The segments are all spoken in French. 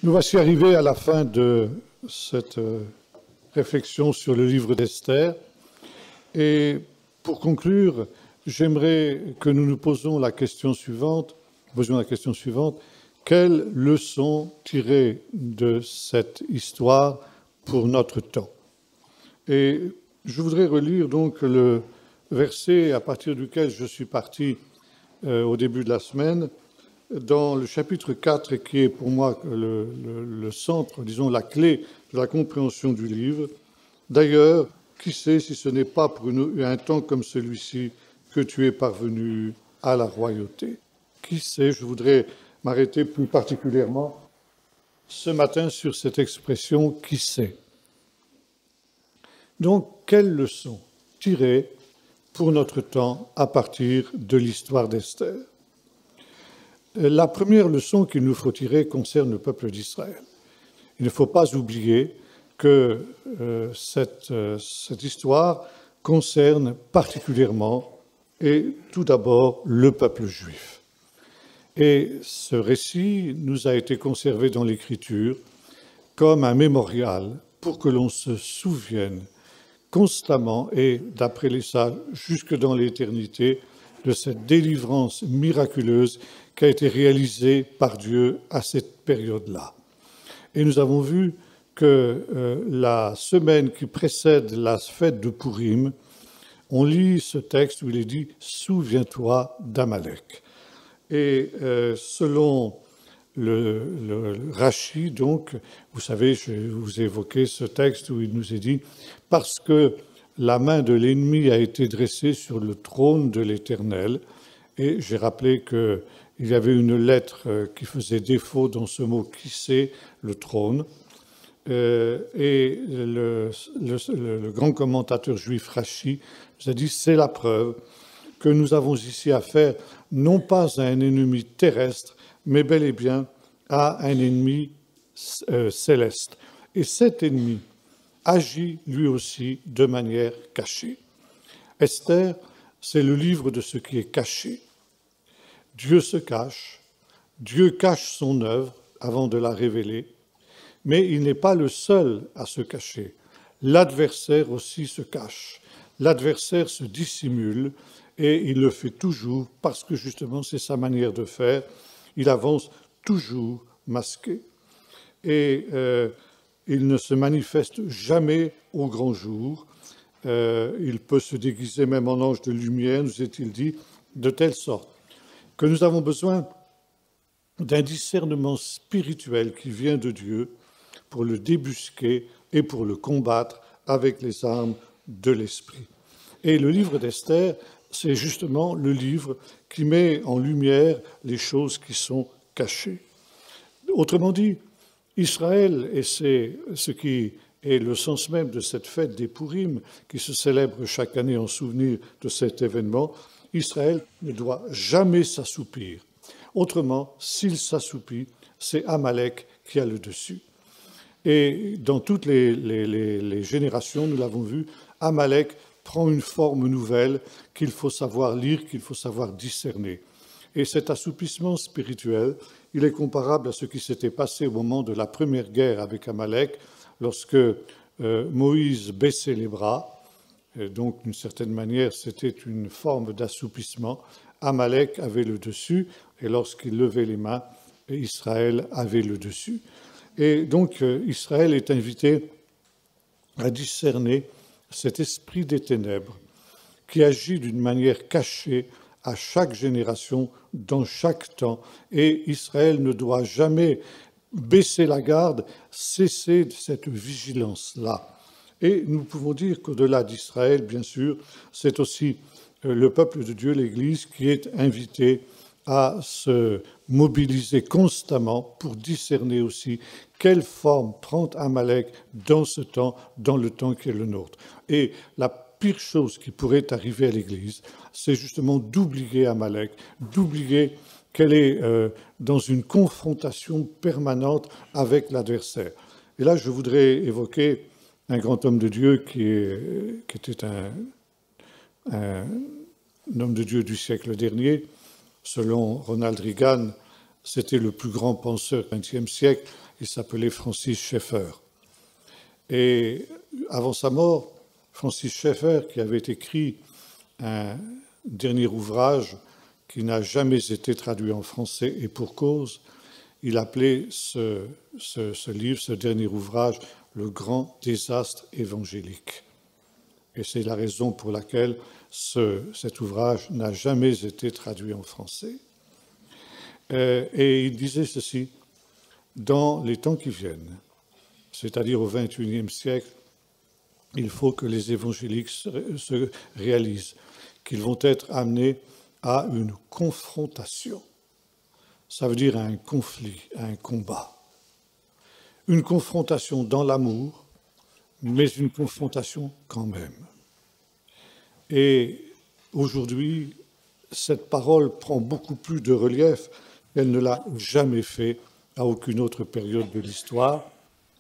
Nous voici arrivés à la fin de cette réflexion sur le livre d'Esther. Et pour conclure, j'aimerais que nous nous posions la question suivante. Quelles leçons tirer de cette histoire pour notre temps? Et je voudrais relire donc le verset à partir duquel je suis parti au début de la semaine, dans le chapitre 4, qui est pour moi le centre, disons la clé de la compréhension du livre. D'ailleurs, qui sait si ce n'est pas pour un temps comme celui-ci que tu es parvenu à la royauté? Qui sait? Je voudrais m'arrêter plus particulièrement ce matin sur cette expression « qui sait ». Donc, quelles leçons tirer pour notre temps à partir de l'histoire d'Esther? La première leçon qu'il nous faut tirer concerne le peuple d'Israël. Il ne faut pas oublier que cette histoire concerne particulièrement et tout d'abord le peuple juif. Et ce récit nous a été conservé dans l'Écriture comme un mémorial pour que l'on se souvienne constamment et, d'après les sages, jusque dans l'éternité, de cette délivrance miraculeuse qui a été réalisée par Dieu à cette période-là. Et nous avons vu que la semaine qui précède la fête de Pourim, on lit ce texte où il est dit « Souviens-toi d'Amalek ». Et selon le Rachi, donc, vous savez, je vous ai évoqué ce texte où il nous est dit « Parce que la main de l'ennemi a été dressée sur le trône de l'Éternel ». Et j'ai rappelé qu'il y avait une lettre qui faisait défaut dans ce mot « qui sait » le trône. Et le grand commentateur juif Rachi nous a dit « C'est la preuve que nous avons ici affaire non pas à un ennemi terrestre, mais bel et bien à un ennemi céleste. Et cet ennemi agit lui aussi de manière cachée. » Esther, c'est le livre de ce qui est caché. Dieu se cache, Dieu cache son œuvre avant de la révéler, mais il n'est pas le seul à se cacher. L'adversaire aussi se cache. L'adversaire se dissimule et il le fait toujours parce que justement c'est sa manière de faire. Il avance toujours masqué. Et il ne se manifeste jamais au grand jour. Il peut se déguiser même en ange de lumière, nous est-il dit, de telle sorte que nous avons besoin d'un discernement spirituel qui vient de Dieu pour le débusquer et pour le combattre avec les armes de l'esprit. Et le livre d'Esther, c'est justement le livre qui met en lumière les choses qui sont cachées. Autrement dit, Israël, et c'est ce qui est le sens même de cette fête des Pourim, qui se célèbre chaque année en souvenir de cet événement, Israël ne doit jamais s'assoupir. Autrement, s'il s'assoupit, c'est Amalek qui a le dessus. Et dans toutes les générations, nous l'avons vu, Amalek prend une forme nouvelle qu'il faut savoir lire, qu'il faut savoir discerner. Et cet assoupissement spirituel, il est comparable à ce qui s'était passé au moment de la première guerre avec Amalek, lorsque Moïse baissait les bras. Et donc, d'une certaine manière, c'était une forme d'assoupissement. Amalek avait le dessus, et lorsqu'il levait les mains, Israël avait le dessus. Et donc, Israël est invité à discerner cet esprit des ténèbres qui agit d'une manière cachée à chaque génération, dans chaque temps. Et Israël ne doit jamais baisser la garde, cesser de cette vigilance-là. Et nous pouvons dire qu'au-delà d'Israël, bien sûr, c'est aussi le peuple de Dieu, l'Église, qui est invité à se mobiliser constamment pour discerner aussi quelle forme prend Amalek dans ce temps, dans le temps qui est le nôtre. Et la pire chose qui pourrait arriver à l'Église, c'est justement d'oublier Amalek, d'oublier qu'elle est dans une confrontation permanente avec l'adversaire. Et là, je voudrais évoquer un grand homme de Dieu qui était un homme de Dieu du siècle dernier, selon Ronald Reagan, C'était le plus grand penseur du XXe siècle. Il s'appelait Francis Schaeffer. Et avant sa mort, Francis Schaeffer, qui avait écrit un dernier ouvrage qui n'a jamais été traduit en français et pour cause, il appelait ce livre, ce dernier ouvrage, le grand désastre évangélique. Et c'est la raison pour laquelle cet ouvrage n'a jamais été traduit en français. Et il disait ceci: dans les temps qui viennent, c'est-à-dire au XXIe siècle, il faut que les évangéliques se réalisent qu'ils vont être amenés à une confrontation. Ça veut dire à un conflit, à un combat. Une confrontation dans l'amour, mais une confrontation quand même. Et aujourd'hui, cette parole prend beaucoup plus de relief qu'elle ne l'a jamais fait à aucune autre période de l'histoire,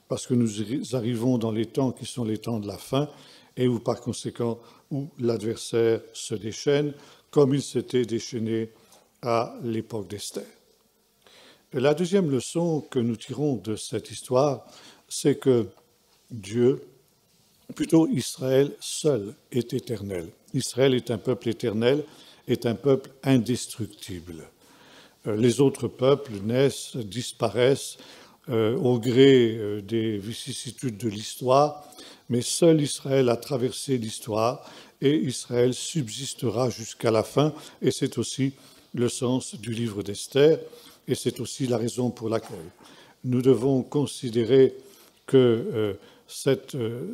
parce que nous arrivons dans les temps qui sont les temps de la fin, et où par conséquent, où l'adversaire se déchaîne, comme il s'était déchaîné à l'époque d'Esther. La deuxième leçon que nous tirons de cette histoire, c'est que Dieu, plutôt Israël seul, est éternel. Israël est un peuple éternel, est un peuple indestructible. Les autres peuples naissent, disparaissent au gré des vicissitudes de l'histoire, mais seul Israël a traversé l'histoire et Israël subsistera jusqu'à la fin, et c'est aussi le sens du livre d'Esther. Et c'est aussi la raison pour laquelle nous devons considérer que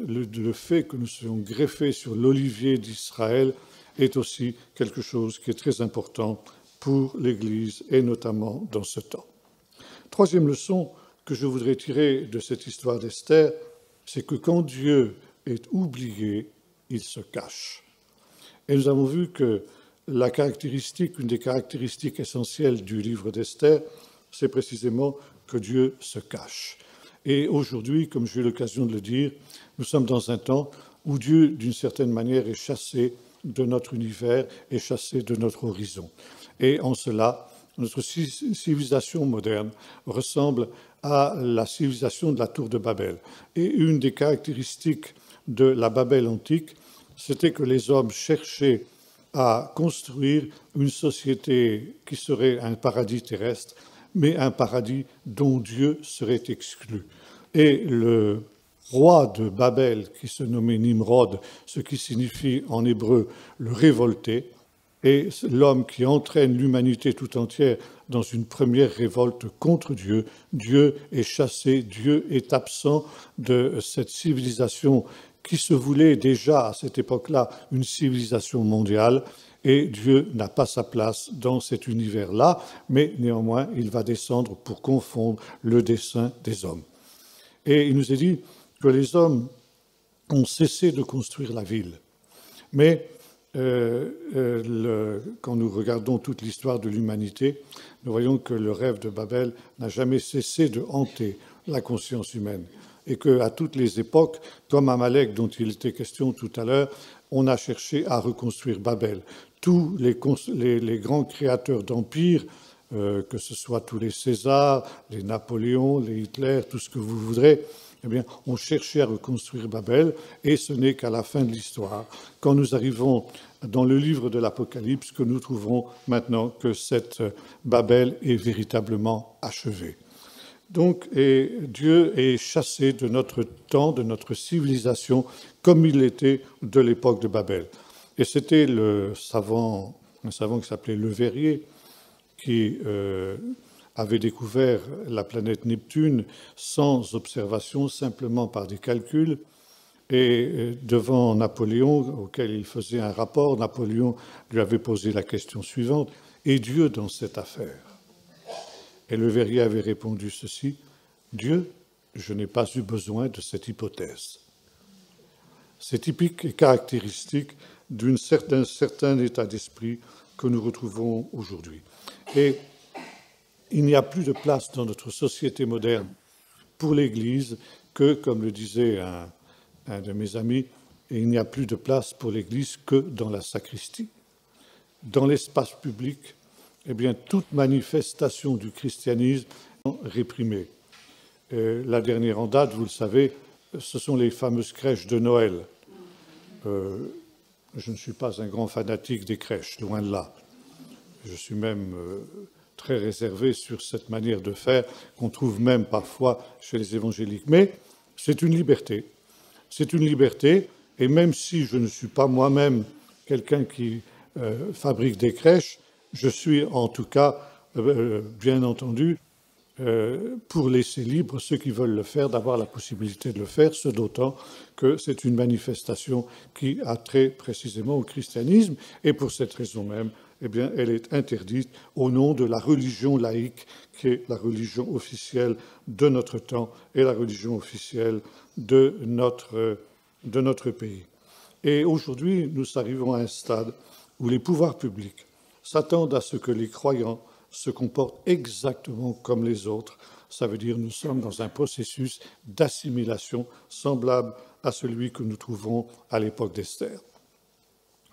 le fait que nous soyons greffés sur l'olivier d'Israël est aussi quelque chose qui est très important pour l'Église, et notamment dans ce temps. Troisième leçon que je voudrais tirer de cette histoire d'Esther, c'est que quand Dieu est oublié, il se cache. Et nous avons vu que une des caractéristiques essentielles du livre d'Esther, c'est précisément que Dieu se cache. Et aujourd'hui, comme j'ai eu l'occasion de le dire, nous sommes dans un temps où Dieu, d'une certaine manière, est chassé de notre univers, est chassé de notre horizon. Et en cela, notre civilisation moderne ressemble à la civilisation de la tour de Babel. Et une des caractéristiques de la Babel antique, c'était que les hommes cherchaient à construire une société qui serait un paradis terrestre, mais un paradis dont Dieu serait exclu. Et le roi de Babel, qui se nommait Nimrod, ce qui signifie en hébreu le révolté, et l'homme qui entraîne l'humanité tout entière dans une première révolte contre Dieu. Dieu est chassé, Dieu est absent de cette civilisation qui se voulait déjà à cette époque-là une civilisation mondiale, et Dieu n'a pas sa place dans cet univers-là, mais néanmoins il va descendre pour confondre le dessein des hommes. Et il nous est dit que les hommes ont cessé de construire la ville, mais quand nous regardons toute l'histoire de l'humanité, nous voyons que le rêve de Babel n'a jamais cessé de hanter la conscience humaine, et qu'à toutes les époques, comme Amalek dont il était question tout à l'heure, on a cherché à reconstruire Babel. Tous les grands créateurs d'empires, que ce soit tous les Césars, les Napoléons, les Hitler, tout ce que vous voudrez, eh bien, on cherchait à reconstruire Babel, et ce n'est qu'à la fin de l'histoire, quand nous arrivons dans le livre de l'Apocalypse, que nous trouvons maintenant que cette Babel est véritablement achevée. Donc, et Dieu est chassé de notre temps, de notre civilisation, comme il l'était de l'époque de Babel. Et c'était un savant qui s'appelait Le Verrier, qui avait découvert la planète Neptune sans observation, simplement par des calculs. Et devant Napoléon, auquel il faisait un rapport, Napoléon lui avait posé la question suivante: est Dieu dans cette affaire? Et Le Verrier avait répondu ceci: Dieu, je n'ai pas eu besoin de cette hypothèse. C'est typique et caractéristique d'un certain état d'esprit que nous retrouvons aujourd'hui. Et il n'y a plus de place dans notre société moderne pour l'Église que, comme le disait un de mes amis, il n'y a plus de place pour l'Église que dans la sacristie. Dans l'espace public, eh bien, toute manifestation du christianisme est réprimée. La dernière en date, vous le savez, ce sont les fameuses crèches de Noël. Je ne suis pas un grand fanatique des crèches, loin de là. Je suis même très réservé sur cette manière de faire qu'on trouve même parfois chez les évangéliques. Mais c'est une liberté. C'est une liberté, et même si je ne suis pas moi-même quelqu'un qui fabrique des crèches, je suis en tout cas, bien entendu, pour laisser libre ceux qui veulent le faire, d'avoir la possibilité de le faire, ce d'autant que c'est une manifestation qui a trait précisément au christianisme, et pour cette raison même, eh bien, elle est interdite au nom de la religion laïque, qui est la religion officielle de notre temps et la religion officielle de notre pays. Et aujourd'hui, nous arrivons à un stade où les pouvoirs publics s'attendent à ce que les croyants se comportent exactement comme les autres. Ça veut dire que nous sommes dans un processus d'assimilation semblable à celui que nous trouvons à l'époque d'Esther.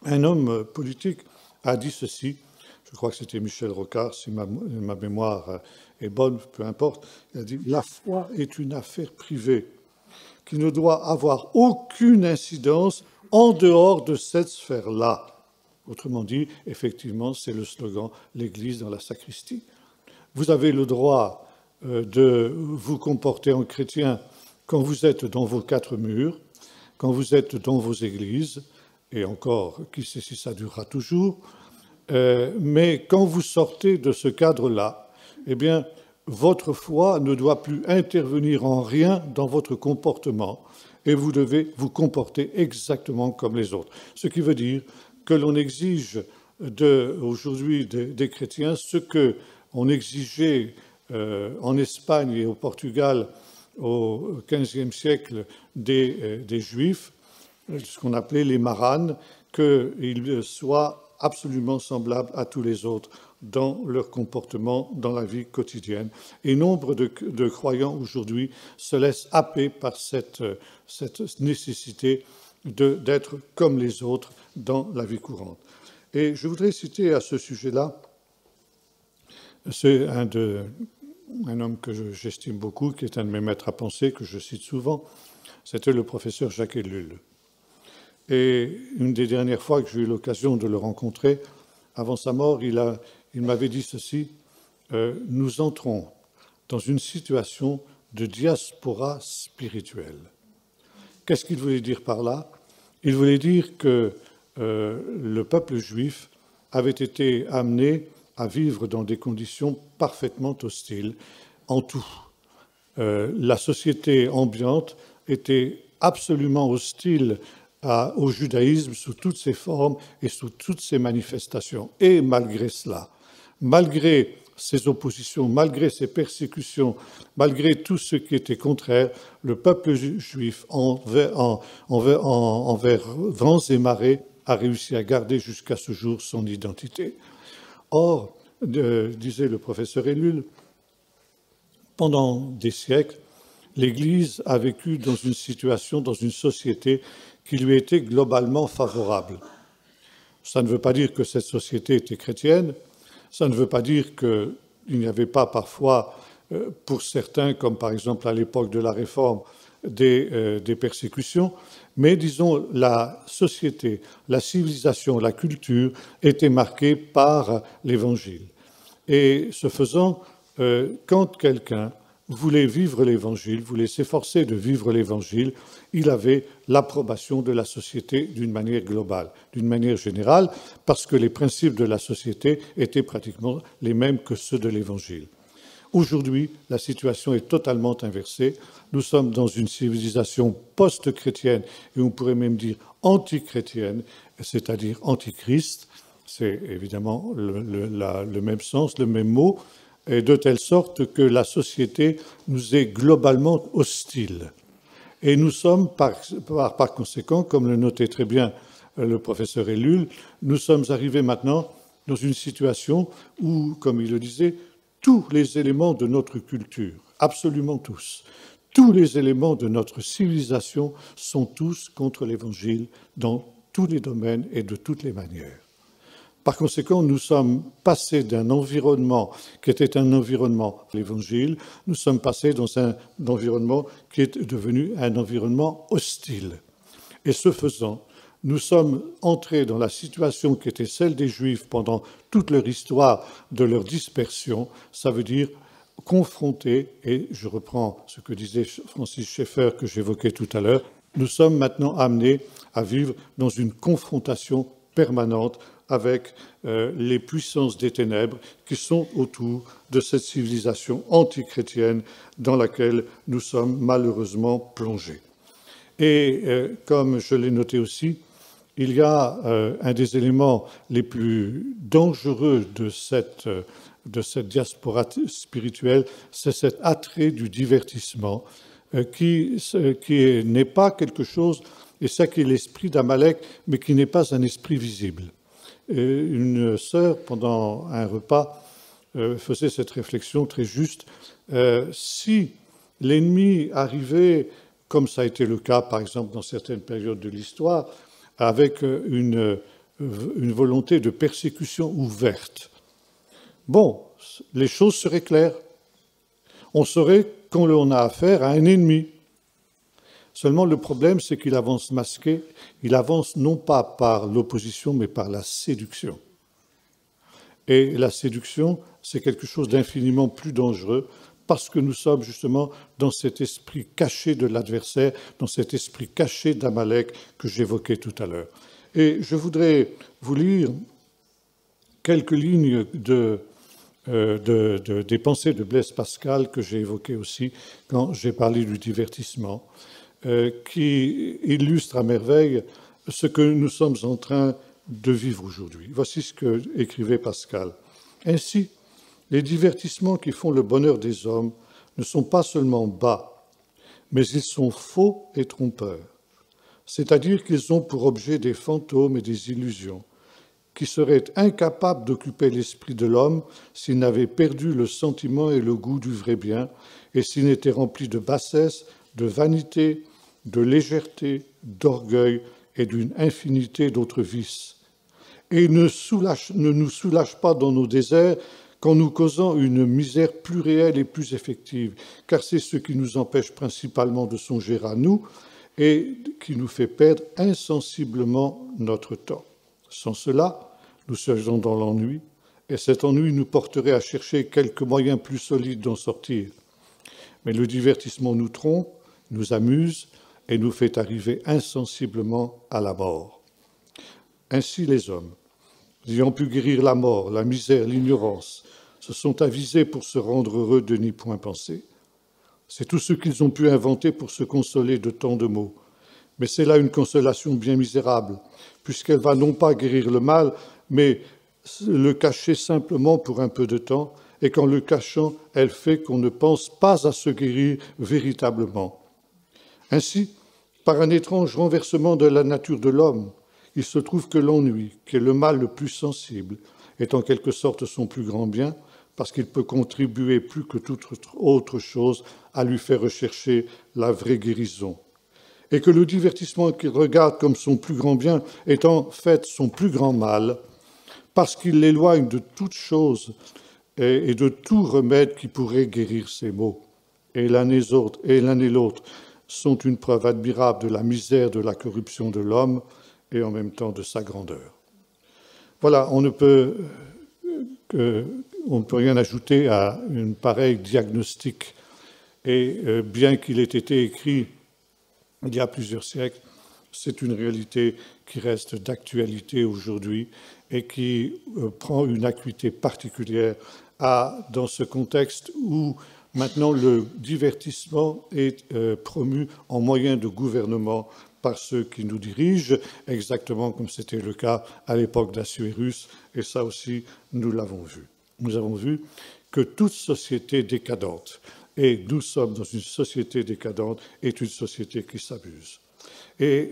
Un homme politique a dit ceci, je crois que c'était Michel Rocard, si ma mémoire est bonne, peu importe, il a dit « La foi est une affaire privée qui ne doit avoir aucune incidence en dehors de cette sphère-là ». Autrement dit, effectivement, c'est le slogan « l'Église dans la sacristie ». Vous avez le droit de vous comporter en chrétien quand vous êtes dans vos quatre murs, quand vous êtes dans vos églises, et encore, qui sait si ça durera toujours, mais quand vous sortez de ce cadre-là, eh bien, votre foi ne doit plus intervenir en rien dans votre comportement, et vous devez vous comporter exactement comme les autres. Ce qui veut dire que l'on exige aujourd'hui des chrétiens ce qu'on exigeait en Espagne et au Portugal au XVe siècle des Juifs, ce qu'on appelait les maranes, qu'ils soient absolument semblables à tous les autres dans leur comportement, dans la vie quotidienne. Et nombre de croyants aujourd'hui se laissent happer par cette nécessité d'être comme les autres dans la vie courante. Et je voudrais citer à ce sujet-là, c'est un homme que j'estime beaucoup, qui est un de mes maîtres à penser, que je cite souvent, c'était le professeur Jacques Ellul. Et une des dernières fois que j'ai eu l'occasion de le rencontrer, avant sa mort, il m'avait dit ceci, nous entrons dans une situation de diaspora spirituelle. Qu'est-ce qu'il voulait dire par là? Il voulait dire que le peuple juif avait été amené à vivre dans des conditions parfaitement hostiles en tout. La société ambiante était absolument hostile au judaïsme sous toutes ses formes et sous toutes ses manifestations. Et malgré cela, malgré ces oppositions, malgré ces persécutions, malgré tout ce qui était contraire, le peuple juif, envers vents et marées, a réussi à garder jusqu'à ce jour son identité. Or, disait le professeur Ellul, pendant des siècles, l'Église a vécu dans une situation, dans une société qui lui était globalement favorable. Ça ne veut pas dire que cette société était chrétienne, ça ne veut pas dire qu'il n'y avait pas parfois, pour certains, comme par exemple à l'époque de la Réforme, des persécutions, mais disons la société, la civilisation, la culture étaient marquées par l'Évangile. Et ce faisant, quand quelqu'un voulait vivre l'Évangile, voulait s'efforcer de vivre l'Évangile, il avait l'approbation de la société d'une manière globale, d'une manière générale, parce que les principes de la société étaient pratiquement les mêmes que ceux de l'Évangile. Aujourd'hui, la situation est totalement inversée. Nous sommes dans une civilisation post-chrétienne, et on pourrait même dire anti-chrétienne, c'est-à-dire antichrist. C'est évidemment le même sens, le même mot, et de telle sorte que la société nous est globalement hostile. Et nous sommes, par conséquent, comme le notait très bien le professeur Ellul, nous sommes arrivés maintenant dans une situation où, comme il le disait, tous les éléments de notre culture, absolument tous les éléments de notre civilisation sont tous contre l'Évangile dans tous les domaines et de toutes les manières. Par conséquent, nous sommes passés d'un environnement qui était un environnement, l'Évangile, nous sommes passés dans un environnement qui est devenu un environnement hostile. Et ce faisant, nous sommes entrés dans la situation qui était celle des Juifs pendant toute leur histoire de leur dispersion, ça veut dire confrontés, et je reprends ce que disait Francis Schaeffer que j'évoquais tout à l'heure, nous sommes maintenant amenés à vivre dans une confrontation permanente avec les puissances des ténèbres qui sont autour de cette civilisation antichrétienne dans laquelle nous sommes malheureusement plongés. Et comme je l'ai noté aussi, il y a un des éléments les plus dangereux de cette diaspora spirituelle, c'est cet attrait du divertissement qui n'est pas quelque chose, et ça qui est l'esprit d'Amalek, mais qui n'est pas un esprit visible. Une sœur, pendant un repas, faisait cette réflexion très juste. Si l'ennemi arrivait, comme ça a été le cas, par exemple, dans certaines périodes de l'histoire, avec une volonté de persécution ouverte, bon, les choses seraient claires. On saurait qu'on a affaire à un ennemi. Seulement, le problème, c'est qu'il avance masqué. Il avance non pas par l'opposition, mais par la séduction. Et la séduction, c'est quelque chose d'infiniment plus dangereux parce que nous sommes justement dans cet esprit caché de l'adversaire, dans cet esprit caché d'Amalek que j'évoquais tout à l'heure. Et je voudrais vous lire quelques lignes des pensées de Blaise Pascal que j'ai évoquées aussi quand j'ai parlé du divertissement, qui illustrent à merveille ce que nous sommes en train de vivre aujourd'hui. Voici ce que écrivait Pascal. Ainsi, les divertissements qui font le bonheur des hommes ne sont pas seulement bas, mais ils sont faux et trompeurs. C'est-à-dire qu'ils ont pour objet des fantômes et des illusions, qui seraient incapables d'occuper l'esprit de l'homme s'il n'avait perdu le sentiment et le goût du vrai bien, et s'il n'était rempli de bassesse, de vanité, de légèreté, d'orgueil et d'une infinité d'autres vices. Et ne nous soulage pas dans nos déserts qu'en nous causant une misère plus réelle et plus effective, car c'est ce qui nous empêche principalement de songer à nous et qui nous fait perdre insensiblement notre temps. Sans cela, nous serions dans l'ennui, et cet ennui nous porterait à chercher quelques moyens plus solides d'en sortir. Mais le divertissement nous trompe, nous amuse et nous fait arriver insensiblement à la mort. Ainsi les hommes, ayant pu guérir la mort, la misère, l'ignorance, se sont avisés pour se rendre heureux de n'y point penser. C'est tout ce qu'ils ont pu inventer pour se consoler de tant de maux. Mais c'est là une consolation bien misérable, puisqu'elle va non pas guérir le mal, mais le cacher simplement pour un peu de temps, et qu'en le cachant, elle fait qu'on ne pense pas à se guérir véritablement. Ainsi, par un étrange renversement de la nature de l'homme, il se trouve que l'ennui, qui est le mal le plus sensible, est en quelque sorte son plus grand bien, parce qu'il peut contribuer plus que toute autre chose à lui faire rechercher la vraie guérison. Et que le divertissement qu'il regarde comme son plus grand bien est en fait son plus grand mal, parce qu'il l'éloigne de toute chose et de tout remède qui pourrait guérir ses maux. Et l'un et l'autre sont une preuve admirable de la misère, de la corruption de l'homme et en même temps de sa grandeur. Voilà, on ne peut rien ajouter à une pareille diagnostic. Et bien qu'il ait été écrit il y a plusieurs siècles, c'est une réalité qui reste d'actualité aujourd'hui et qui prend une acuité particulière dans ce contexte où maintenant le divertissement est promu en moyen de gouvernement par ceux qui nous dirigent, exactement comme c'était le cas à l'époque d'Assuérus, et ça aussi, nous l'avons vu. Nous avons vu que toute société décadente, et nous sommes dans une société décadente, est une société qui s'abuse. Et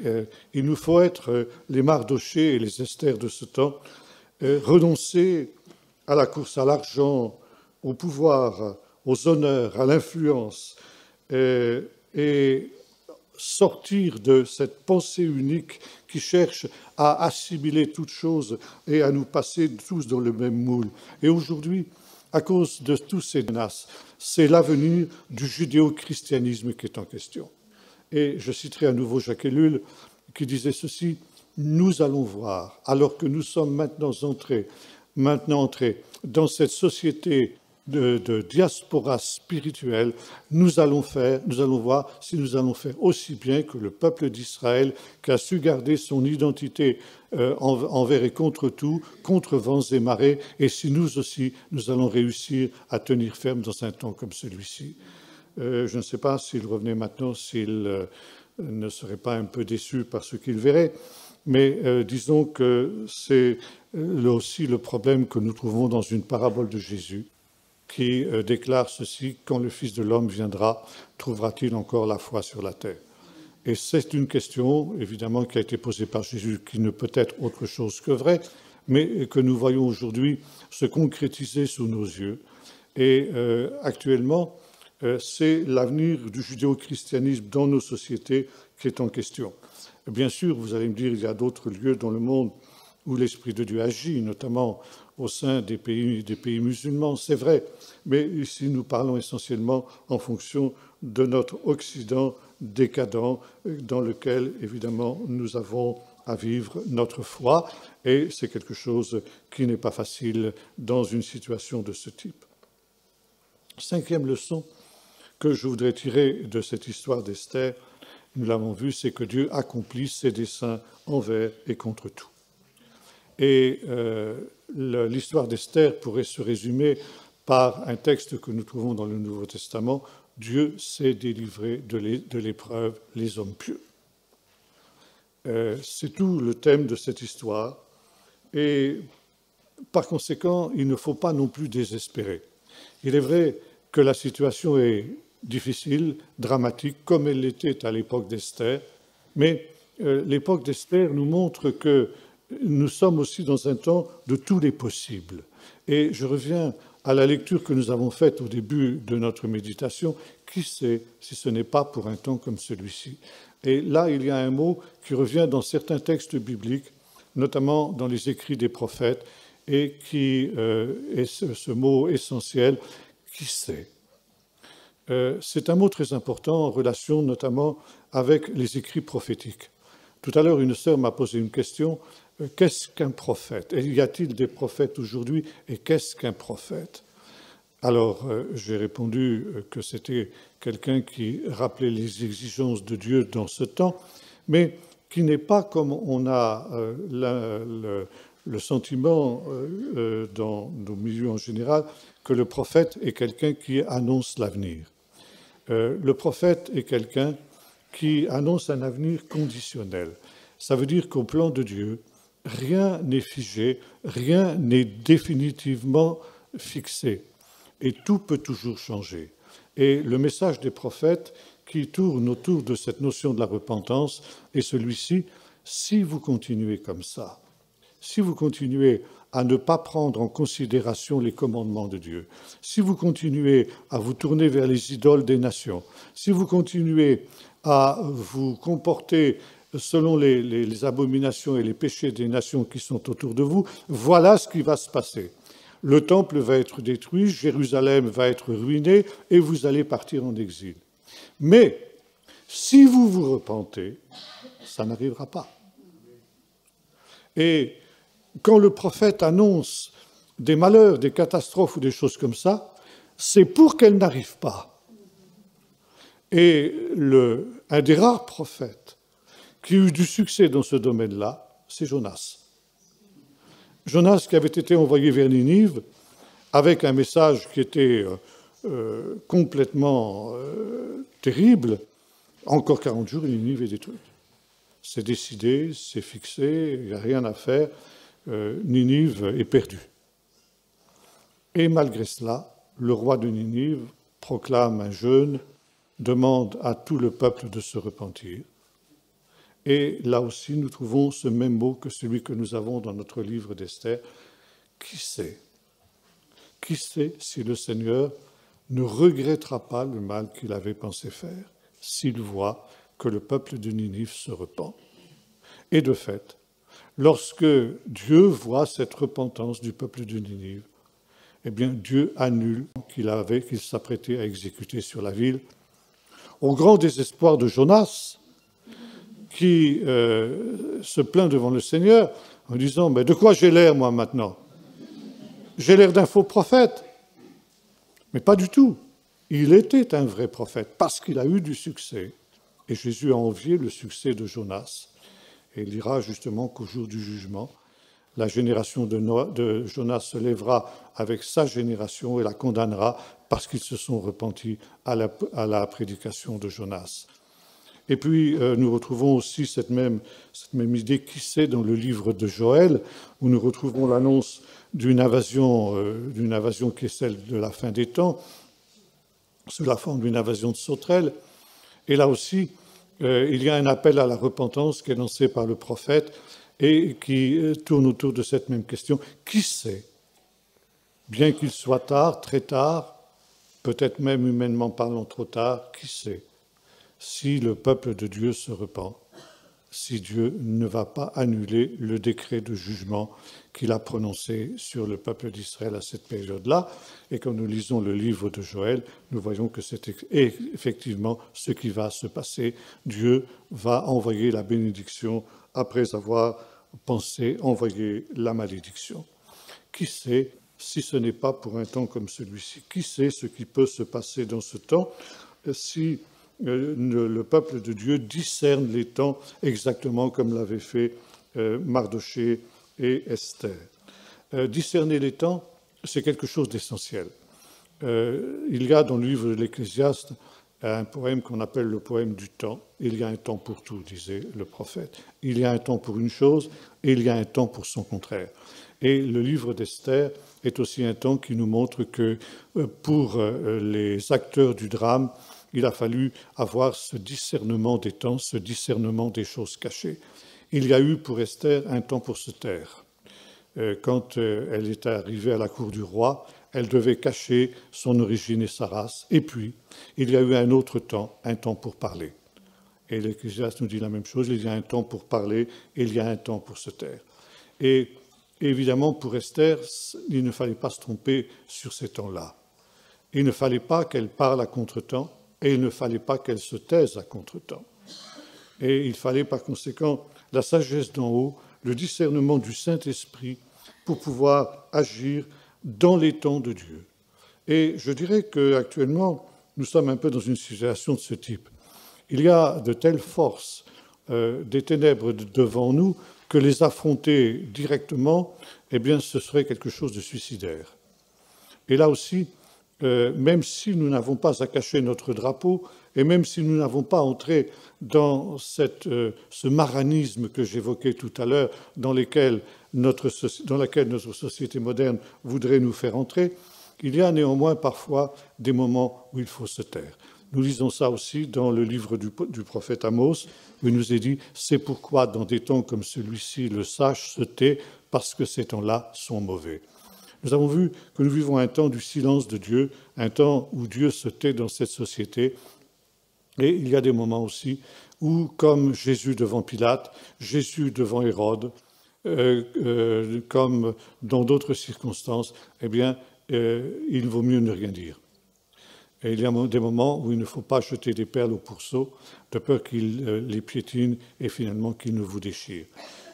il nous faut être les Mardochées et les Esther de ce temps, renoncer à la course à l'argent, au pouvoir, aux honneurs, à l'influence, et sortir de cette pensée unique qui cherche à assimiler toutes choses et à nous passer tous dans le même moule. Et aujourd'hui, à cause de tous ces menaces, c'est l'avenir du judéo-christianisme qui est en question. Et je citerai à nouveau Jacques Ellul qui disait ceci: nous allons voir, alors que nous sommes maintenant entrés dans cette société de diaspora spirituelle, nous allons voir si nous allons faire aussi bien que le peuple d'Israël qui a su garder son identité envers et contre tout, contre vents et marées, et si nous aussi, nous allons réussir à tenir ferme dans un temps comme celui-ci. Je ne sais pas s'il revenait maintenant, s'il ne serait pas un peu déçu par ce qu'il verrait, mais disons que c'est aussi le problème que nous trouvons dans une parabole de Jésus qui déclare ceci: quand le Fils de l'homme viendra, trouvera-t-il encore la foi sur la terre? Et c'est une question, évidemment, qui a été posée par Jésus, qui ne peut être autre chose que vraie, mais que nous voyons aujourd'hui se concrétiser sous nos yeux. Et actuellement, c'est l'avenir du judéo-christianisme dans nos sociétés qui est en question. Bien sûr, vous allez me dire, il y a d'autres lieux dans le monde où l'Esprit de Dieu agit, notamment au sein des pays musulmans, c'est vrai, mais ici nous parlons essentiellement en fonction de notre Occident décadent dans lequel, évidemment, nous avons à vivre notre foi, et c'est quelque chose qui n'est pas facile dans une situation de ce type. Cinquième leçon que je voudrais tirer de cette histoire d'Esther, nous l'avons vu, c'est que Dieu accomplit ses desseins envers et contre tout. Et l'histoire d'Esther pourrait se résumer par un texte que nous trouvons dans le Nouveau Testament: Dieu s'est délivré de l'épreuve les hommes pieux. C'est tout le thème de cette histoire. Et par conséquent, il ne faut pas non plus désespérer. Il est vrai que la situation est difficile, dramatique, comme elle l'était à l'époque d'Esther, mais l'époque d'Esther nous montre que nous sommes aussi dans un temps de tous les possibles. Et je reviens à la lecture que nous avons faite au début de notre méditation. Qui sait si ce n'est pas pour un temps comme celui-ci? Et là, il y a un mot qui revient dans certains textes bibliques, notamment dans les écrits des prophètes, et qui est ce mot essentiel: qui sait? C'est un mot très important en relation notamment avec les écrits prophétiques. Tout à l'heure, une sœur m'a posé une question: qu'est-ce qu'un prophète? Et y a-t-il des prophètes aujourd'hui? Et qu'est-ce qu'un prophète? Alors, j'ai répondu que c'était quelqu'un qui rappelait les exigences de Dieu dans ce temps, mais qui n'est pas comme on a le sentiment dans nos milieux en général, que le prophète est quelqu'un qui annonce l'avenir. Le prophète est quelqu'un qui annonce un avenir conditionnel. Ça veut dire qu'au plan de Dieu, rien n'est figé, rien n'est définitivement fixé, et tout peut toujours changer. Et le message des prophètes qui tourne autour de cette notion de la repentance est celui-ci: si vous continuez comme ça, si vous continuez à ne pas prendre en considération les commandements de Dieu, si vous continuez à vous tourner vers les idoles des nations, si vous continuez à vous comporter selon les abominations et les péchés des nations qui sont autour de vous, voilà ce qui va se passer. Le temple va être détruit, Jérusalem va être ruinée, et vous allez partir en exil. Mais si vous vous repentez, ça n'arrivera pas. Et quand le prophète annonce des malheurs, des catastrophes ou des choses comme ça, c'est pour qu'elles n'arrivent pas. Et un des rares prophètes qui a eu du succès dans ce domaine-là, c'est Jonas. Jonas qui avait été envoyé vers Ninive avec un message qui était complètement terrible. Encore 40 jours et Ninive est détruite. C'est décidé, c'est fixé, il n'y a rien à faire. Ninive est perdue. Et malgré cela, le roi de Ninive proclame un jeûne, demande à tout le peuple de se repentir. Et là aussi, nous trouvons ce même mot que celui que nous avons dans notre livre d'Esther. Qui sait? Qui sait si le Seigneur ne regrettera pas le mal qu'il avait pensé faire, s'il voit que le peuple de Ninive se repent. Et de fait, lorsque Dieu voit cette repentance du peuple de Ninive, eh bien Dieu annule qu'il s'apprêtait à exécuter sur la ville, au grand désespoir de Jonas, qui se plaint devant le Seigneur en disant « Mais de quoi j'ai l'air, moi, maintenant? J'ai l'air d'un faux prophète. » Mais pas du tout. Il était un vrai prophète parce qu'il a eu du succès. Et Jésus a envié le succès de Jonas. Et il dira justement qu'au jour du jugement, la génération de Jonas se lèvera avec sa génération et la condamnera parce qu'ils se sont repentis à la prédication de Jonas. Et puis, nous retrouvons aussi cette même idée qui sait dans le livre de Joël, où nous retrouvons l'annonce d'une invasion qui est celle de la fin des temps, sous la forme d'une invasion de sauterelles. Et là aussi, il y a un appel à la repentance qui est lancé par le prophète et qui tourne autour de cette même question. Qui sait, bien qu'il soit tard, très tard, peut-être même humainement parlant trop tard, qui sait si le peuple de Dieu se repent, si Dieu ne va pas annuler le décret de jugement qu'il a prononcé sur le peuple d'Israël à cette période-là. Et quand nous lisons le livre de Joël, nous voyons que c'est effectivement ce qui va se passer. Dieu va envoyer la bénédiction après avoir pensé envoyer la malédiction. Qui sait si ce n'est pas pour un temps comme celui-ci? Qui sait ce qui peut se passer dans ce temps si le peuple de Dieu discerne les temps exactement comme l'avaient fait Mardochée et Esther. Discerner les temps, c'est quelque chose d'essentiel. Il y a dans le livre de l'Ecclésiaste un poème qu'on appelle le poème du temps. Il y a un temps pour tout, disait le prophète. Il y a un temps pour une chose et il y a un temps pour son contraire. Et le livre d'Esther est aussi un temps qui nous montre que pour les acteurs du drame, il a fallu avoir ce discernement des temps, ce discernement des choses cachées. Il y a eu pour Esther un temps pour se taire. Quand elle est arrivée à la cour du roi, elle devait cacher son origine et sa race. Et puis, il y a eu un autre temps, un temps pour parler. Et l'Ecclésiaste nous dit la même chose, il y a un temps pour parler et il y a un temps pour se taire. Et évidemment, pour Esther, il ne fallait pas se tromper sur ces temps-là. Il ne fallait pas qu'elle parle à contre-temps, et il ne fallait pas qu'elle se taise à contre-temps. Et il fallait par conséquent la sagesse d'en haut, le discernement du Saint-Esprit pour pouvoir agir dans les temps de Dieu. Et je dirais qu'actuellement, nous sommes un peu dans une situation de ce type. Il y a de telles forces des ténèbres devant nous que les affronter directement, eh bien, ce serait quelque chose de suicidaire. Et là aussi, même si nous n'avons pas à cacher notre drapeau, et même si nous n'avons pas entré dans ce maranisme que j'évoquais tout à l'heure, dans laquelle notre société moderne voudrait nous faire entrer, il y a néanmoins parfois des moments où il faut se taire. Nous lisons ça aussi dans le livre du prophète Amos, où il nous est dit « C'est pourquoi dans des temps comme celui-ci, le sage se tait, parce que ces temps-là sont mauvais ». Nous avons vu que nous vivons un temps du silence de Dieu, un temps où Dieu se tait dans cette société. Et il y a des moments aussi où, comme Jésus devant Pilate, Jésus devant Hérode, comme dans d'autres circonstances, eh bien, il vaut mieux ne rien dire. Et il y a des moments où il ne faut pas jeter des perles au pourceau, de peur qu'il les piétine et finalement qu'il ne vous déchire.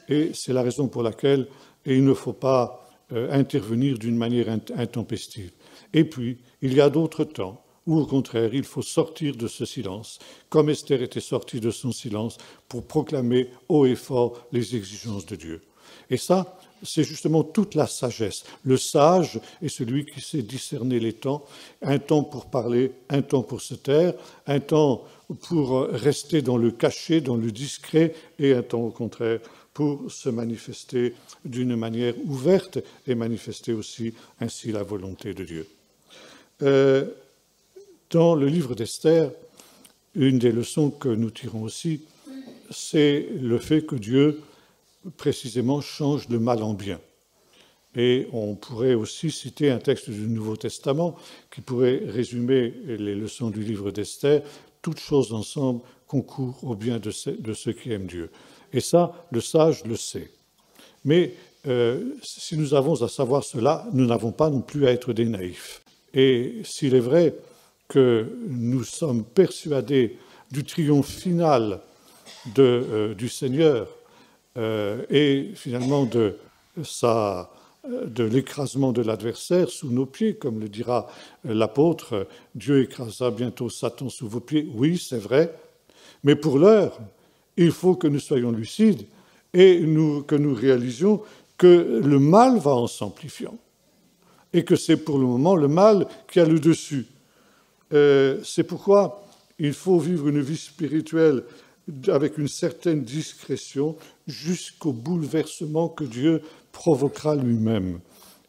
Et c'est la raison pour laquelle il ne faut pas intervenir d'une manière intempestive. Et puis, il y a d'autres temps où, au contraire, il faut sortir de ce silence, comme Esther était sortie de son silence, pour proclamer haut et fort les exigences de Dieu. Et ça, c'est justement toute la sagesse. Le sage est celui qui sait discerner les temps, un temps pour parler, un temps pour se taire, un temps pour rester dans le caché, dans le discret, et un temps, au contraire, pour se manifester d'une manière ouverte et manifester aussi ainsi la volonté de Dieu. Dans le livre d'Esther, une des leçons que nous tirons aussi, c'est le fait que Dieu, précisément, change de mal en bien. Et on pourrait aussi citer un texte du Nouveau Testament qui pourrait résumer les leçons du livre d'Esther. Toutes choses ensemble concourt au bien de ceux qui aiment Dieu. Et ça, le sage le sait. Mais si nous avons à savoir cela, nous n'avons pas non plus à être des naïfs. Et s'il est vrai que nous sommes persuadés du triomphe final du Seigneur et finalement de l'écrasement de l'adversaire sous nos pieds, comme le dira l'apôtre, Dieu écrasera bientôt Satan sous vos pieds. Oui, c'est vrai, mais pour l'heure, il faut que nous soyons lucides et que nous réalisions que le mal va en s'amplifiant et que c'est pour le moment le mal qui a le dessus. C'est pourquoi il faut vivre une vie spirituelle avec une certaine discrétion jusqu'au bouleversement que Dieu provoquera lui-même.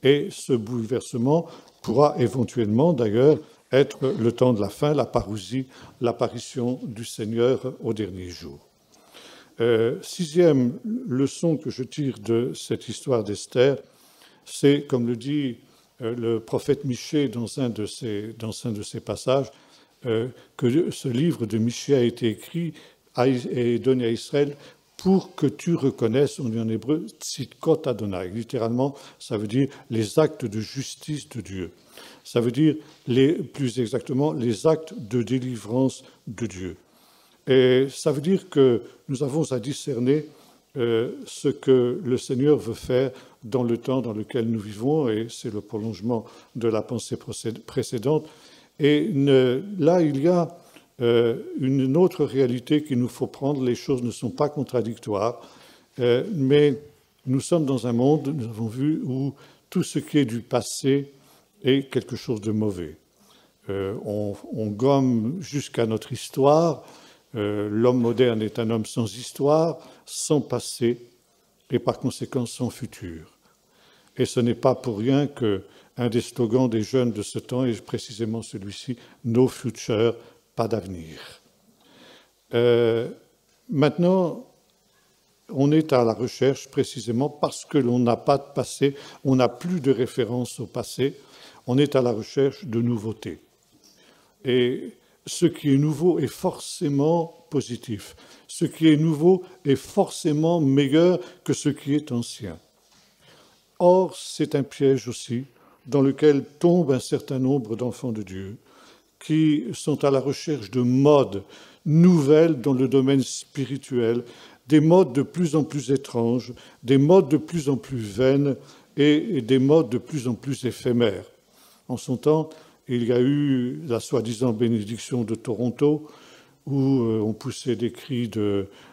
Et ce bouleversement pourra éventuellement d'ailleurs être le temps de la fin, la parousie, l'apparition du Seigneur au dernier jour. Sixième leçon que je tire de cette histoire d'Esther, c'est, comme le dit le prophète Michée dans un de ses passages, que ce livre de Michée a été écrit et donné à Israël pour que tu reconnaisses, on dit en hébreu, Tzidkot Adonai. Littéralement, ça veut dire les actes de justice de Dieu. Ça veut dire, plus exactement, les actes de délivrance de Dieu. Et ça veut dire que nous avons à discerner ce que le Seigneur veut faire dans le temps dans lequel nous vivons, et c'est le prolongement de la pensée précédente. Et là, il y a une autre réalité qu'il nous faut prendre. Les choses ne sont pas contradictoires, mais nous sommes dans un monde, nous avons vu, où tout ce qui est du passé est quelque chose de mauvais. On gomme jusqu'à notre histoire. L'homme moderne est un homme sans histoire, sans passé, et par conséquent sans futur. Et ce n'est pas pour rien qu'un des slogans des jeunes de ce temps est précisément celui-ci, « No future », pas d'avenir. Maintenant, on est à la recherche précisément parce que l'on n'a pas de passé, on n'a plus de référence au passé, on est à la recherche de nouveautés. Et ce qui est nouveau est forcément positif. Ce qui est nouveau est forcément meilleur que ce qui est ancien. Or, c'est un piège aussi dans lequel tombent un certain nombre d'enfants de Dieu qui sont à la recherche de modes nouvelles dans le domaine spirituel, des modes de plus en plus étranges, des modes de plus en plus vaines et des modes de plus en plus éphémères. En son temps, il y a eu la soi-disant bénédiction de Toronto, où on poussait des cris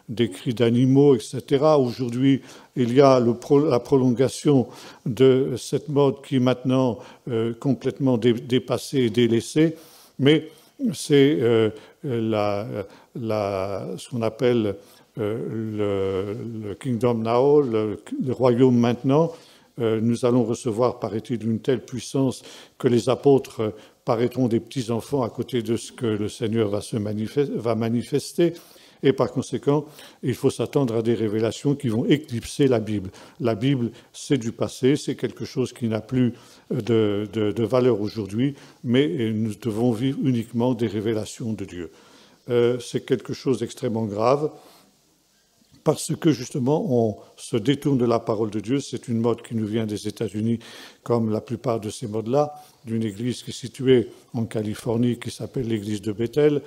d'animaux, etc. Aujourd'hui, il y a la prolongation de cette mode qui est maintenant complètement dépassée et délaissée, mais c'est ce qu'on appelle le Kingdom Now, le royaume maintenant. Nous allons recevoir, paraît-il, une telle puissance que les apôtres paraîtront des petits-enfants à côté de ce que le Seigneur va manifester. Et par conséquent, il faut s'attendre à des révélations qui vont éclipser la Bible. La Bible, c'est du passé, c'est quelque chose qui n'a plus de valeur aujourd'hui, mais nous devons vivre uniquement des révélations de Dieu. C'est quelque chose d'extrêmement grave, parce que justement, on se détourne de la parole de Dieu. C'est une mode qui nous vient des États-Unis, comme la plupart de ces modes-là, d'une église qui est située en Californie, qui s'appelle l'église de Bethel,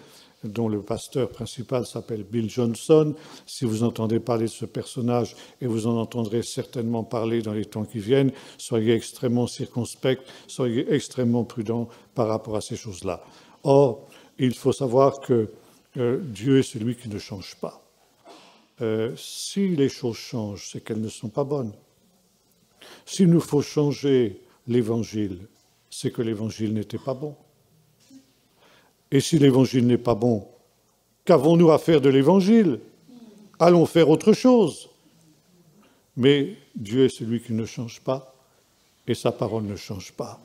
dont le pasteur principal s'appelle Bill Johnson. Si vous entendez parler de ce personnage, et vous en entendrez certainement parler dans les temps qui viennent, soyez extrêmement circonspects, soyez extrêmement prudents par rapport à ces choses-là. Or, il faut savoir que Dieu est celui qui ne change pas. Si les choses changent, c'est qu'elles ne sont pas bonnes. S'il nous faut changer l'Évangile, c'est que l'Évangile n'était pas bon. Et si l'Évangile n'est pas bon, qu'avons-nous à faire de l'Évangile? Allons faire autre chose. Mais Dieu est celui qui ne change pas, et sa parole ne change pas.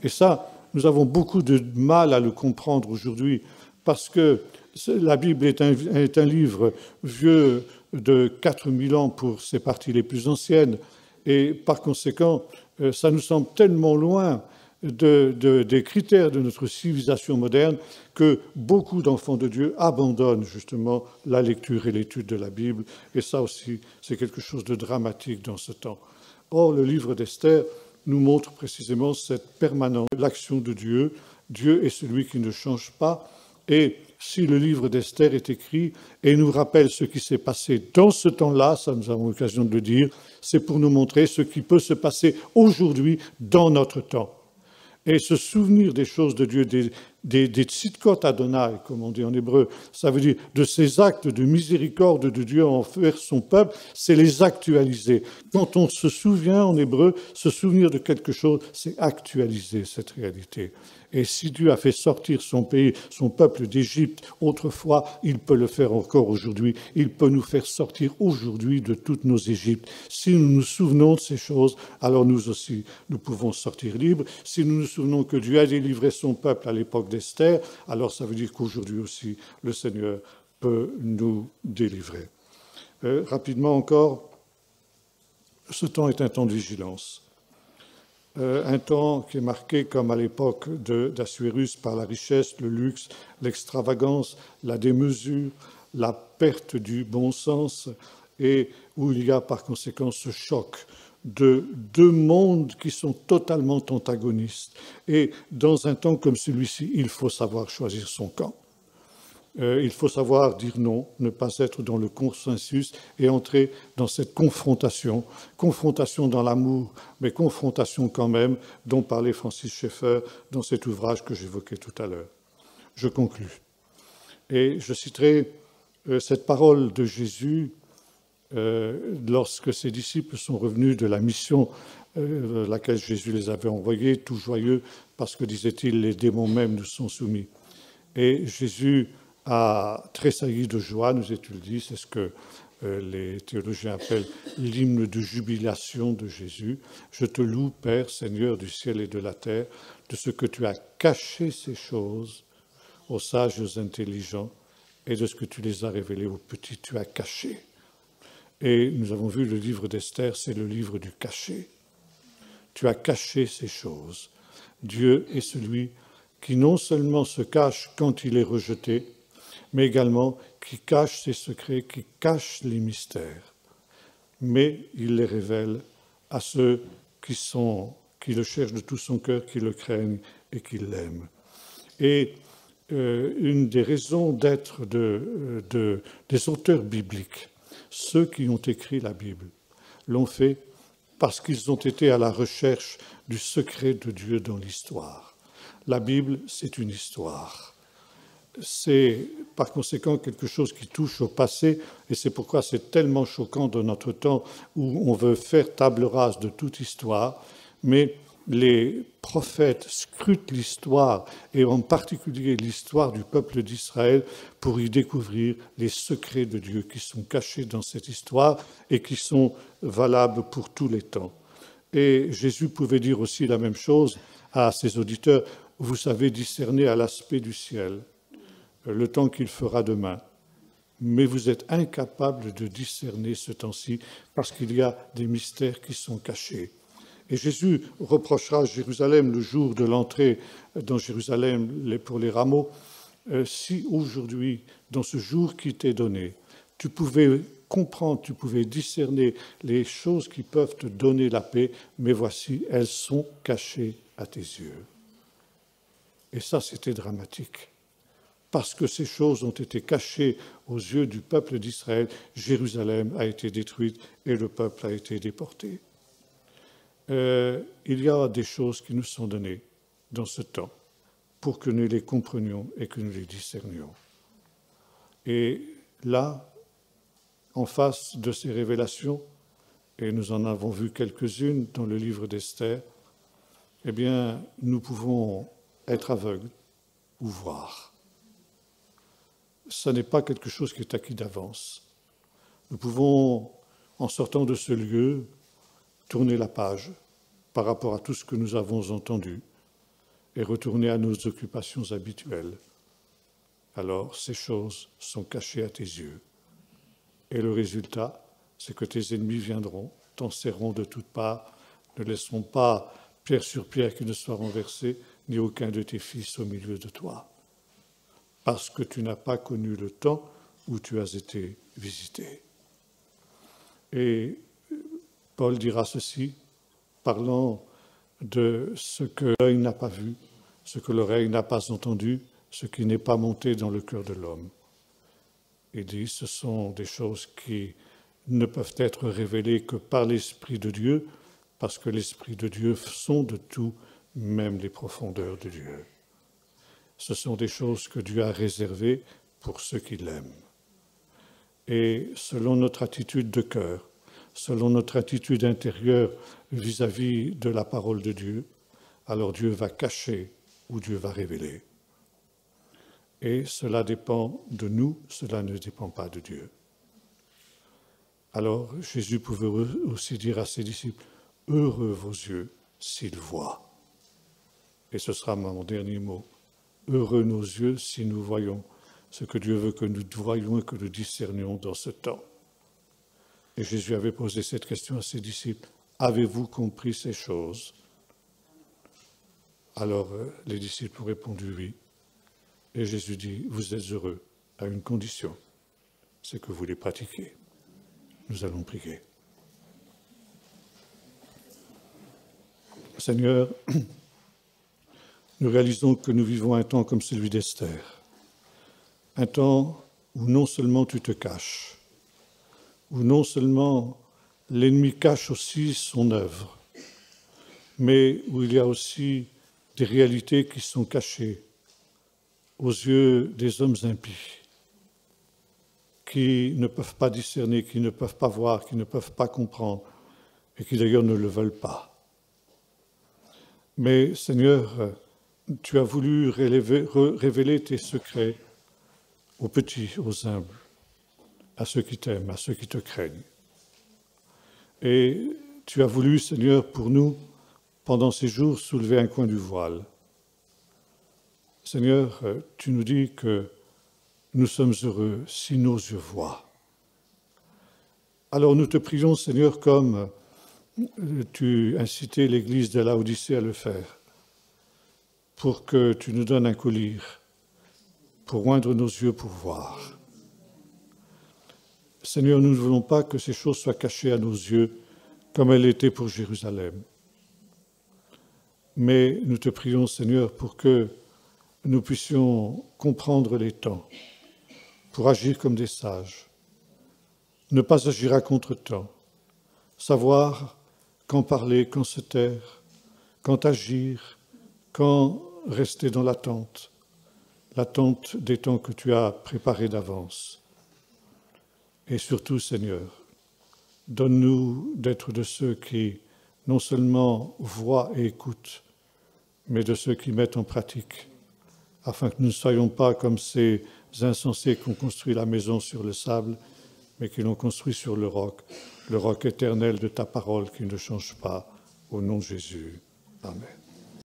Et ça, nous avons beaucoup de mal à le comprendre aujourd'hui, parce que la Bible est un livre vieux de 4000 ans pour ses parties les plus anciennes, et par conséquent, ça nous semble tellement loin des critères de notre civilisation moderne que beaucoup d'enfants de Dieu abandonnent justement la lecture et l'étude de la Bible. Et ça aussi, c'est quelque chose de dramatique dans ce temps. Or, le livre d'Esther nous montre précisément cette permanence, l'action de Dieu. Dieu est celui qui ne change pas. Et si le livre d'Esther est écrit et nous rappelle ce qui s'est passé dans ce temps-là, ça nous avons l'occasion de le dire, c'est pour nous montrer ce qui peut se passer aujourd'hui dans notre temps. Et se souvenir des choses de Dieu, des tzidkot Adonai, comme on dit en hébreu, ça veut dire de ces actes de miséricorde de Dieu envers son peuple, c'est les actualiser. Quand on se souvient en hébreu, se souvenir de quelque chose, c'est actualiser cette réalité. Et si Dieu a fait sortir son pays, son peuple d'Égypte autrefois, il peut le faire encore aujourd'hui. Il peut nous faire sortir aujourd'hui de toutes nos Égyptes. Si nous nous souvenons de ces choses, alors nous aussi, nous pouvons sortir libres. Si nous nous souvenons que Dieu a délivré son peuple à l'époque d'Esther, alors ça veut dire qu'aujourd'hui aussi, le Seigneur peut nous délivrer. Rapidement encore, ce temps est un temps de vigilance. Un temps qui est marqué, comme à l'époque d'Assuérus, par la richesse, le luxe, l'extravagance, la démesure, la perte du bon sens, et où il y a par conséquent ce choc de deux mondes qui sont totalement antagonistes. Et dans un temps comme celui-ci, il faut savoir choisir son camp. Il faut savoir dire non, ne pas être dans le consensus et entrer dans cette confrontation dans l'amour, mais confrontation quand même, dont parlait Francis Schaeffer dans cet ouvrage que j'évoquais tout à l'heure. Je conclus. Et je citerai cette parole de Jésus lorsque ses disciples sont revenus de la mission laquelle Jésus les avait envoyés, tout joyeux, parce que, disait-il, les démons même nous sont soumis. Et Jésus a tressailli de joie, nous est-il dit, c'est ce que les théologiens appellent l'hymne de jubilation de Jésus. Je te loue, Père, Seigneur du ciel et de la terre, de ce que tu as caché ces choses aux sages et aux intelligents, et de ce que tu les as révélées aux petits, tu as caché. Et nous avons vu le livre d'Esther, c'est le livre du caché. Tu as caché ces choses. Dieu est celui qui non seulement se cache quand il est rejeté, mais également qui cache ses secrets, qui cache les mystères. Mais il les révèle à ceux qui le cherchent de tout son cœur, qui le craignent et qui l'aiment. Et une des raisons d'être des auteurs bibliques, ceux qui ont écrit la Bible, l'ont fait parce qu'ils ont été à la recherche du secret de Dieu dans l'histoire. La Bible, c'est une histoire. C'est par conséquent quelque chose qui touche au passé, et c'est pourquoi c'est tellement choquant dans notre temps où on veut faire table rase de toute histoire, mais les prophètes scrutent l'histoire, et en particulier l'histoire du peuple d'Israël, pour y découvrir les secrets de Dieu qui sont cachés dans cette histoire et qui sont valables pour tous les temps. Et Jésus pouvait dire aussi la même chose à ses auditeurs, vous savez discerner à l'aspect du ciel le temps qu'il fera demain. Mais vous êtes incapables de discerner ce temps-ci parce qu'il y a des mystères qui sont cachés. Et Jésus reprochera à Jérusalem le jour de l'entrée dans Jérusalem pour les rameaux, si aujourd'hui, dans ce jour qui t'est donné, tu pouvais comprendre, tu pouvais discerner les choses qui peuvent te donner la paix, mais voici, elles sont cachées à tes yeux. Et ça, c'était dramatique. Parce que ces choses ont été cachées aux yeux du peuple d'Israël, Jérusalem a été détruite et le peuple a été déporté. Il y a des choses qui nous sont données dans ce temps pour que nous les comprenions et que nous les discernions. Et là, en face de ces révélations, et nous en avons vu quelques-unes dans le livre d'Esther, eh bien, nous pouvons être aveugles ou voir. Ce n'est pas quelque chose qui est acquis d'avance. Nous pouvons, en sortant de ce lieu, tourner la page par rapport à tout ce que nous avons entendu et retourner à nos occupations habituelles. Alors, ces choses sont cachées à tes yeux. Et le résultat, c'est que tes ennemis viendront, t'enserreront de toutes parts, ne laisseront pas pierre sur pierre qui ne soit renversée, ni aucun de tes fils au milieu de toi, parce que tu n'as pas connu le temps où tu as été visité. Et Paul dira ceci, parlant de ce que l'œil n'a pas vu, ce que l'oreille n'a pas entendu, ce qui n'est pas monté dans le cœur de l'homme. Il dit, ce sont des choses qui ne peuvent être révélées que par l'Esprit de Dieu, parce que l'Esprit de Dieu sonde tout, même les profondeurs de Dieu. Ce sont des choses que Dieu a réservées pour ceux qui l'aiment. Et selon notre attitude de cœur, selon notre attitude intérieure vis-à-vis de la parole de Dieu, alors Dieu va cacher ou Dieu va révéler. Et cela dépend de nous, cela ne dépend pas de Dieu. Alors Jésus pouvait aussi dire à ses disciples, « Heureux vos yeux s'ils voient ». Et ce sera mon dernier mot. « Heureux nos yeux si nous voyons ce que Dieu veut que nous voyions et que nous discernions dans ce temps. » Et Jésus avait posé cette question à ses disciples, « Avez-vous compris ces choses ?» Alors les disciples ont répondu « Oui ». Et Jésus dit, vous êtes heureux à une condition, c'est que vous les pratiquiez. Nous allons prier. Seigneur, nous réalisons que nous vivons un temps comme celui d'Esther, un temps où non seulement tu te caches, où non seulement l'ennemi cache aussi son œuvre, mais où il y a aussi des réalités qui sont cachées aux yeux des hommes impies, qui ne peuvent pas discerner, qui ne peuvent pas voir, qui ne peuvent pas comprendre, et qui d'ailleurs ne le veulent pas. Mais Seigneur, tu as voulu révéler tes secrets aux petits, aux humbles, à ceux qui t'aiment, à ceux qui te craignent. Et tu as voulu, Seigneur, pour nous, pendant ces jours, soulever un coin du voile. Seigneur, tu nous dis que nous sommes heureux si nos yeux voient. Alors nous te prions, Seigneur, comme tu incitais l'Église de Laodicée à le faire, pour que tu nous donnes un collier, pour oindre nos yeux pour voir. Seigneur, nous ne voulons pas que ces choses soient cachées à nos yeux, comme elles étaient pour Jérusalem. Mais nous te prions, Seigneur, pour que nous puissions comprendre les temps, pour agir comme des sages, ne pas agir à contre-temps, savoir quand parler, quand se taire, quand agir, quand rester dans l'attente des temps que tu as préparés d'avance. Et surtout, Seigneur, donne-nous d'être de ceux qui non seulement voient et écoutent, mais de ceux qui mettent en pratique, afin que nous ne soyons pas comme ces insensés qui ont construit la maison sur le sable, mais qui l'ont construit sur le roc éternel de ta parole qui ne change pas, au nom de Jésus. Amen.